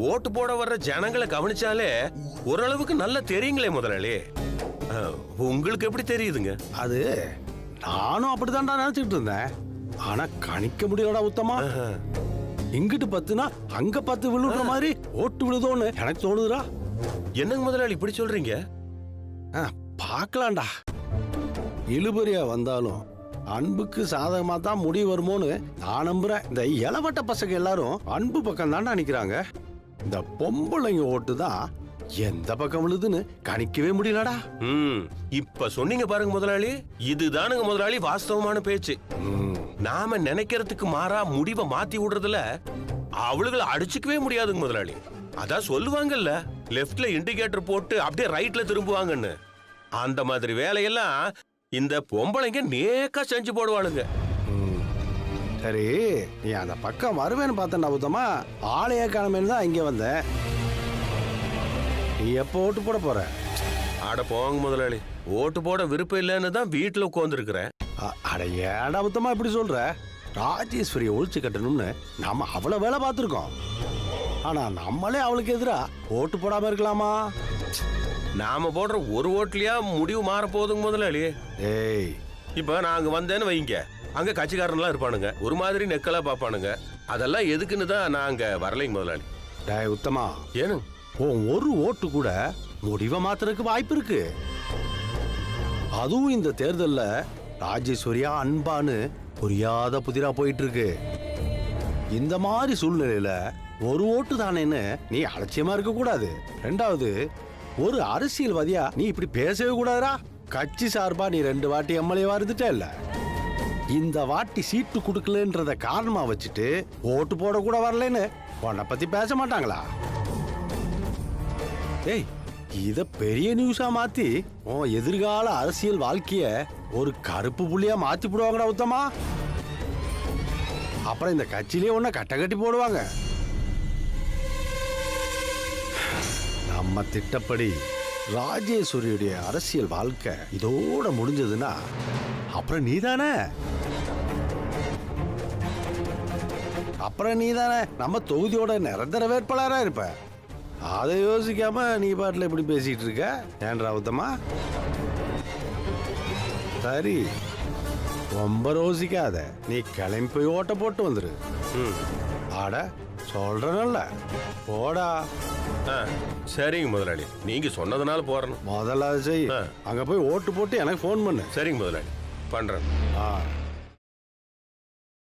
ஓட்டு போட வர்ற ஜனங்களை கவனிச்சாலே ஓரளவுக்கு நல்லா தெரியுங்களே முதலாளி. உங்களுக்கு எப்படி தெரியுதுங்க? அது நானும் அப்படித்தான்டா நினைச்சிட்டு இருந்தேன். ஆனா கணிக்க முடியலடா உத்தமா. இங்கிட்டு 10னா அங்க 10 விழுற மாதிரி ஓட்டு விழுதோன்னு எனக்கு தோணுதுடா. என்னங்க முதலாளி இப்படி சொல்றீங்க? பாக்கலாம்டா. இழுபறியா வந்தாலும் அன்புக்கு சாதகமா தான் முடிவு வருமோன்னு நான் நம்புறேன். இந்த இளவட்ட பசங்க எல்லாரும் அன்பு பக்கம் தான்டா நிக்கிறாங்க. இந்த பொம்பளைங்க ஓட்டு தான் எந்த பக்கம் விழுதுன்னு கணிக்கவே முடியலடா. இப்ப சொன்னீங்க பாருங்க முதலாளி, இதுதானுங்க முதலாளி வாஸ்தவமான பேச்சு. நாம நினைக்கிறதுக்கு மாறா முடிவை மாத்தி விடுறதுல அவளுகளை அடிச்சுக்கவே முடியாதுங்க முதலாளி. அதான் சொல்லுவாங்கல்ல, லெப்ட்ல இண்டிகேட்டர் போட்டு அப்படியே ரைட்ல திரும்புவாங்கன்னு. அந்த மாதிரி வேலையெல்லாம் இந்த பொம்பளைங்க நேக்கா செஞ்சு போடுவாளுங்க. சரி, நீ அந்த பக்கம் வருவேன்னு பார்த்தா உத்தமா, ஆளைய காணமேன்னு தான் இங்க வந்த. நீ எப்போ ஓட்டு போட போற? ஆட போங்க முதலாளி, ஓட்டு போட விருப்பம் இல்லைன்னு தான் வீட்டுல உட்கார்ந்துருக்கிறேன். அட ஏடா உத்தமா இப்படி சொல்ற? ராஜேஸ்வரியை ஒழிச்சு கட்டணும்னு நாம அவ்வளவு வேலை பார்த்துருக்கோம். ஆனா நம்மளே அவளுக்கு எதிரா ஓட்டு போடாம இருக்கலாமா? நாம போடுற ஒரு ஓட்டுலயா முடிவு மாற போதுங்க முதலாளி. ஏய், இப்ப நான் அங்க வந்தேன்னு வைங்க, அங்க கட்சிக்காரன்லாம் இருப்பானுங்க, ஒரு மாதிரி நெக்கலா பாப்பானுங்க. அதெல்லாம் எதுக்குன்னு தான் நான் அங்க வரலைங்க முதலாளி. டேய் உத்தமா, ஏனு ஒரு ஓட்டு கூட முடிவை மாத்துறதுக்கு வாய்ப்பு இருக்கு. அதுவும் இந்த தேர்தல்ல ராஜேஸ்வரியா அன்பான்னு புரியாத புதிரா போயிட்டு இருக்கு. இந்த மாதிரி சூழ்நிலையில ஒரு ஓட்டு தானேன்னு நீ அலட்சியமா இருக்க கூடாது. ரெண்டாவது, ஒரு அரசியல்வாதியா நீ இப்படி பேசவே கூடாதுடா. கட்சி சார்பா நீ 2 வாட்டி எம்எல்ஏவா இருந்துட்டே இல்ல. இந்த வாட்டி சீட்டு கொடுக்கலன்றத காரணமா வச்சுட்டு ஓட்டு போட கூட வரலன்னு உன்னை பத்தி பேச மாட்டாங்களா? ஏய், இத பெரிய நியூஸா மாத்தி உன் எதிர்கால அரசியல் வாழ்க்கைய ஒரு கருப்பு புள்ளியா மாத்தி போடுவாங்கடா உத்தமா. அப்புறம் இந்த கட்சியிலே உன்னை கட்டி போடுவாங்க. நம்ம திட்டப்படி ராஜேஸ்வரியுடைய அரசியல் வாழ்க்கை இதோட முடிஞ்சதுன்னா அப்புறம் நீதானே நம்ம தொகுதியோட நிரந்தர வேட்பாளரா இருப்ப. அதை யோசிக்காம நீ பாட்டில் எப்படி பேசிட்டு இருக்க? ஏன்றா உத்தமா? சரி, ரொம்ப யோசிக்காத, நீ கிளம்பி போய் ஓட்ட போட்டு வந்துரு. ஆட சொல்றேன்ல, போடா. சரிங்க முதலாளி, நீங்க சொன்னதுனால போறேன். முதல்ல செய். அங்க போய் ஓட்டு போட்டு எனக்கு போன் பண்ணு. சரிங்க முதலாளி, பண்றேன்.